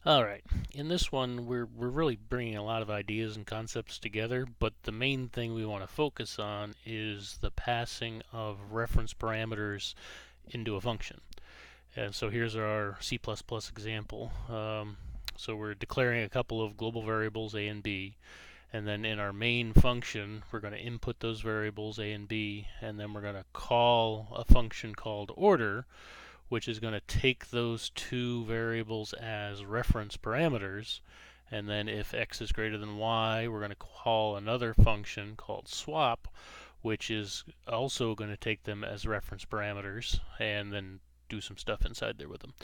All right. In this one, we're really bringing a lot of ideas and concepts together, but the main thing we want to focus on is the passing of reference parameters into a function. And so here's our C++ example. So we're declaring a couple of global variables A and B, and then in our main function, we're going to input those variables A and B, and then we're going to call a function called order, which is going to take those two variables as reference parameters. And then if x is greater than y, we're going to call another function called swap, which is also going to take them as reference parameters and then do some stuff inside there with them.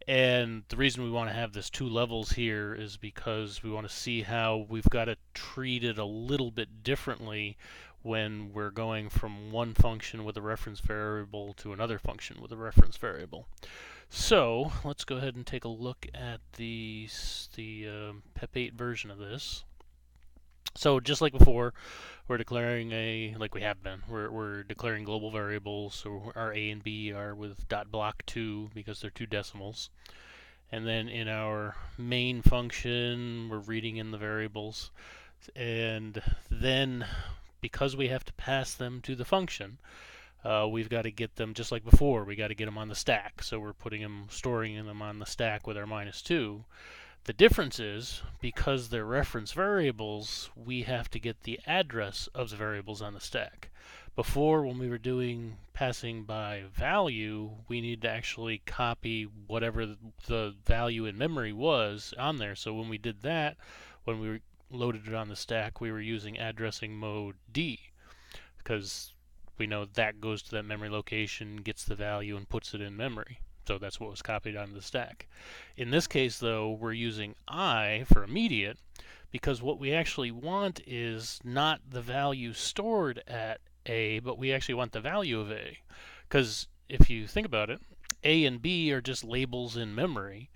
And the reason we want to have this two levels here is because we want to see how we've got to treat it a little bit differently when we're going from one function with a reference variable to another function with a reference variable. So let's go ahead and take a look at the PEP8 version of this. So just like before, we're declaring like we have been, we're declaring global variables. So our A and B are with dot block 2 because they're two decimals. And then in our main function, we're reading in the variables. And then because we have to pass them to the function, we've got to get them just like before. We got to get them on the stack. So we're storing them on the stack with our -2. The difference is because they're reference variables, we have to get the address of the variables on the stack. Before, when we were doing passing by value, we need to actually copy whatever the value in memory was on there. So when we did that, when we loaded it on the stack, we were using addressing mode D because we know that goes to that memory location, gets the value, and puts it in memory. So that's what was copied onto the stack. In this case, though, we're using I for immediate because what we actually want is not the value stored at A, but we actually want the value of A. Because if you think about it, A and B are just labels in memory.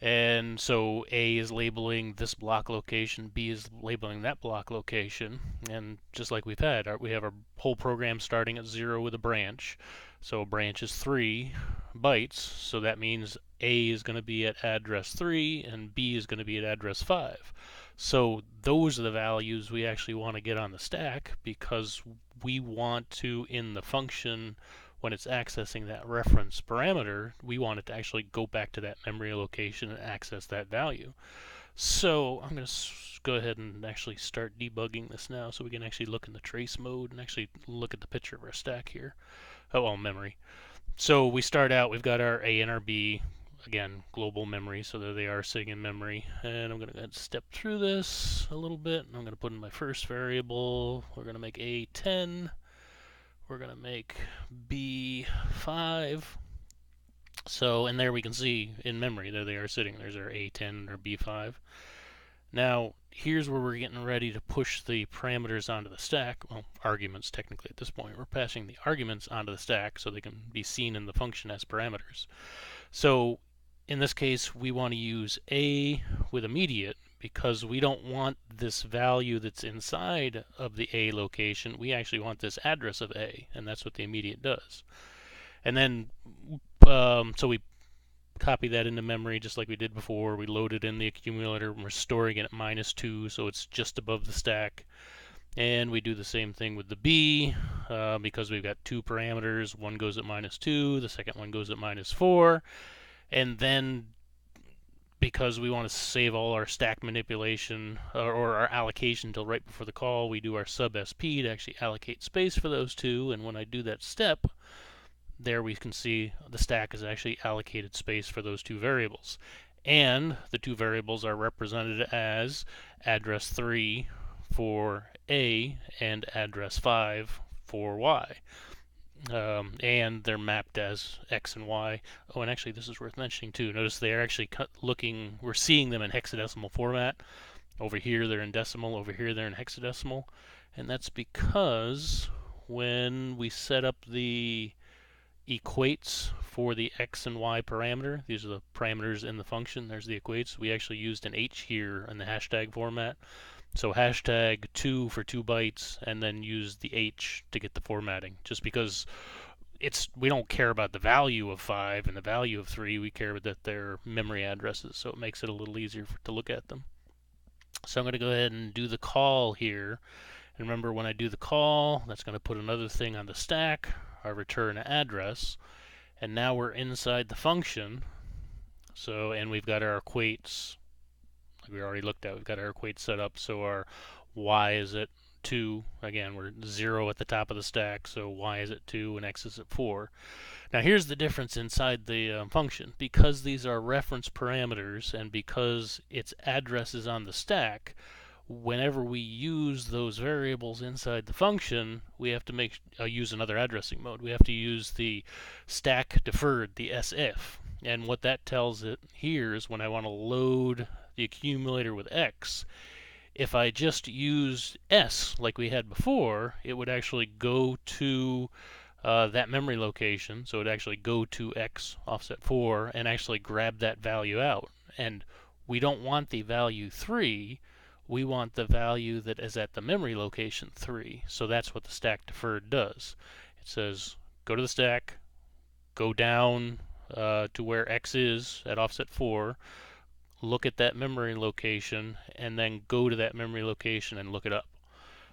And so A is labeling this block location, B is labeling that block location, and just like we've had, we have our whole program starting at 0 with a branch. So a branch is 3 bytes, so that means A is going to be at address 3 and B is going to be at address 5. So those are the values we actually want to get on the stack because we want to, in the function, when it's accessing that reference parameter, we want it to actually go back to that memory location and access that value. So I'm going to go ahead and actually start debugging this now so we can actually look in the trace mode and actually look at the picture of our stack here. Oh, well, memory. So we start out, we've got our A and our B, again, global memory, so there they are sitting in memory. And I'm going to go ahead and step through this a little bit. I'm going to put in my first variable. We're going to make A10. We're going to make B5. So, and there we can see in memory, there they are sitting. There's our A10 and our B5. Now, here's where we're getting ready to push the parameters onto the stack. Well, arguments technically at this point. We're passing the arguments onto the stack so they can be seen in the function as parameters. So, in this case, we want to use A with immediate because we don't want this value that's inside of the A location. We actually want this address of A, and that's what the immediate does. And then, so we copy that into memory just like we did before. We load it in the accumulator and we're storing it at -2, so it's just above the stack. And we do the same thing with the B because we've got two parameters. One goes at -2, the second one goes at -4. And then because we want to save all our stack manipulation or our allocation until right before the call, we do our sub SP to actually allocate space for those two. And when I do that step, there we can see the stack has actually allocated space for those two variables. And the two variables are represented as address 3 for A and address 5 for Y. And they're mapped as X and Y. Oh, and actually, this is worth mentioning too. Notice they are actually we're seeing them in hexadecimal format. Over here, they're in decimal. Over here, they're in hexadecimal. And that's because when we set up the equates for the X and Y parameter, these are the parameters in the function, there's the equates. We actually used an H here in the hashtag format. So hashtag 2 for 2 bytes and then use the H to get the formatting. Just because we don't care about the value of 5 and the value of 3. We care that they're memory addresses, so it makes it a little easier to look at them. So I'm going to go ahead and do the call here. And remember, when I do the call, that's going to put another thing on the stack, our return address. And now we're inside the function. So, and we've got our equates, like we already looked at, we've got our equates set up. So our y is at 2. Again, we're 0 at the top of the stack, so y is at 2 and x is at 4. Now here's the difference inside the function. Because these are reference parameters and because its address is on the stack, whenever we use those variables inside the function, we have to use another addressing mode. We have to use the stack deferred, the SF. And what that tells it here is when I want to load the accumulator with X, if I just used S like we had before, it would actually go to that memory location, so it would actually go to X offset 4 and actually grab that value out. And we don't want the value 3, we want the value that is at the memory location 3. So that's what the stack deferred does. It says go to the stack, go down to where X is at offset 4, look at that memory location, and then go to that memory location and look it up.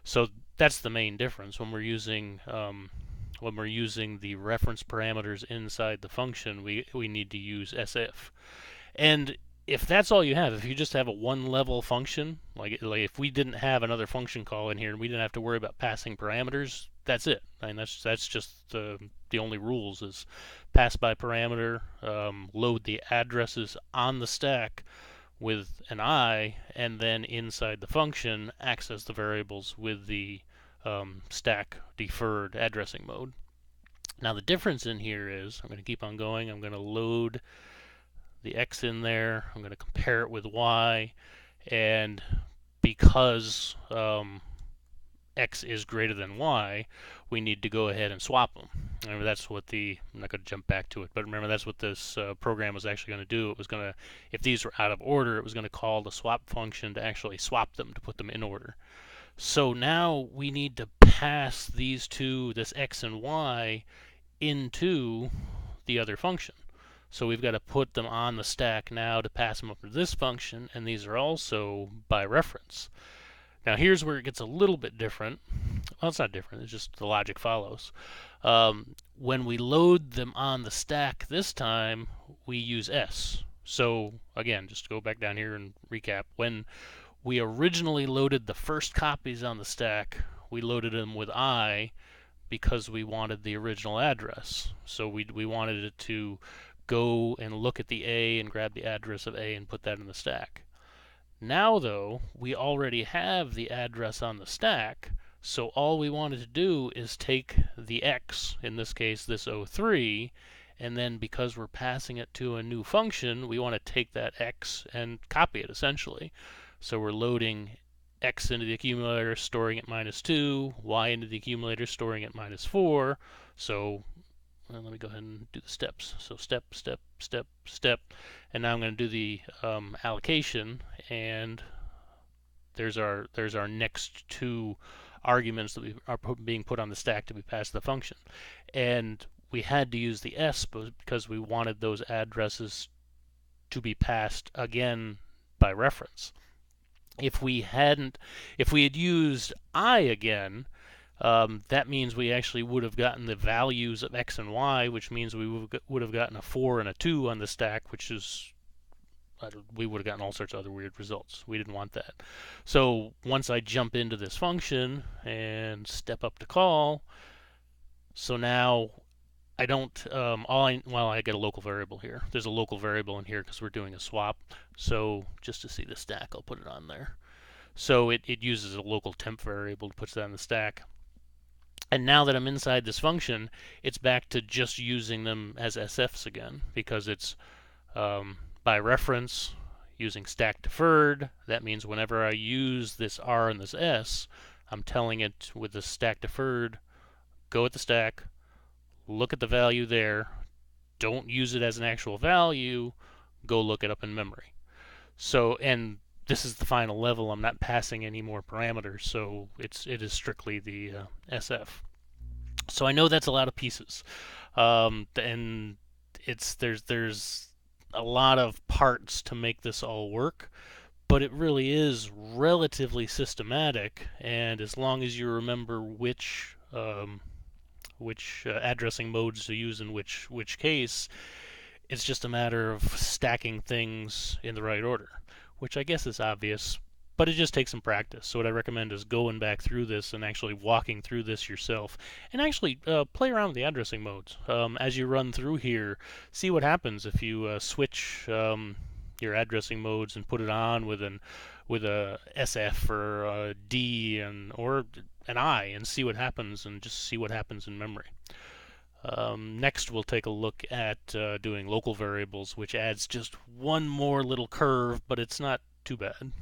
So that's the main difference when we're using the reference parameters inside the function. We need to use SF. And if that's all you have, if you just have a one-level function, like if we didn't have another function call in here and we didn't have to worry about passing parameters, that's it. I mean, that's just the only rules is pass by parameter, load the addresses on the stack with an I, and then inside the function access the variables with the stack deferred addressing mode. Now the difference in here is, I'm going to keep on going, I'm going to load the X in there, I'm going to compare it with Y, and because X is greater than Y, we need to go ahead and swap them. Remember, that's what I'm not going to jump back to it, but remember that's what this program was actually going to do. It was going to, if these were out of order, it was going to call the swap function to actually swap them, to put them in order. So now we need to pass these two, this X and Y, into the other function. So we've got to put them on the stack now to pass them up to this function, and these are also by reference. Now here's where it gets a little bit different. Well, it's not different, it's just the logic follows. When we load them on the stack this time, we use S. So again, just to go back down here and recap, when we originally loaded the first copies on the stack, we loaded them with I because we wanted the original address. So we wanted it to go and look at the A and grab the address of A and put that in the stack. Now though, we already have the address on the stack, so all we wanted to do is take the X, in this case this 03, and then because we're passing it to a new function, we want to take that X and copy it essentially. So we're loading X into the accumulator, storing it -2, Y into the accumulator, storing it -4. So let me go ahead and do the steps. So step, step, step, step, and now I'm going to do the allocation, and there's our next two arguments that are being put on the stack to be passed to the function. And we had to use the S because we wanted those addresses to be passed again by reference. If we had used I again, that means we actually would have gotten the values of X and Y, which means we would have gotten a 4 and a 2 on the stack, which is, we would have gotten all sorts of other weird results. We didn't want that. So once I jump into this function and step up to call, so now I don't, I get a local variable here. There's a local variable in here because we're doing a swap. So just to see the stack, I'll put it on there. So it uses a local temp variable to put that in the stack. And now that I'm inside this function, it's back to just using them as SFs again, because it's by reference using stack deferred. That means whenever I use this R and this S, I'm telling it with the stack deferred, go at the stack, look at the value there, don't use it as an actual value, go look it up in memory. So, and this is the final level. I'm not passing any more parameters, so it is strictly the SF. So I know that's a lot of pieces, and there's a lot of parts to make this all work, but it really is relatively systematic. And as long as you remember which addressing modes to use in which case, it's just a matter of stacking things in the right order, which I guess is obvious, but it just takes some practice. So what I recommend is going back through this and actually walking through this yourself, and actually play around with the addressing modes as you run through here. See what happens if you switch your addressing modes and put it on with a SF or a D or an I, and see what happens, and just see what happens in memory. Next, we'll take a look at doing local variables, which adds just one more little curve, but it's not too bad.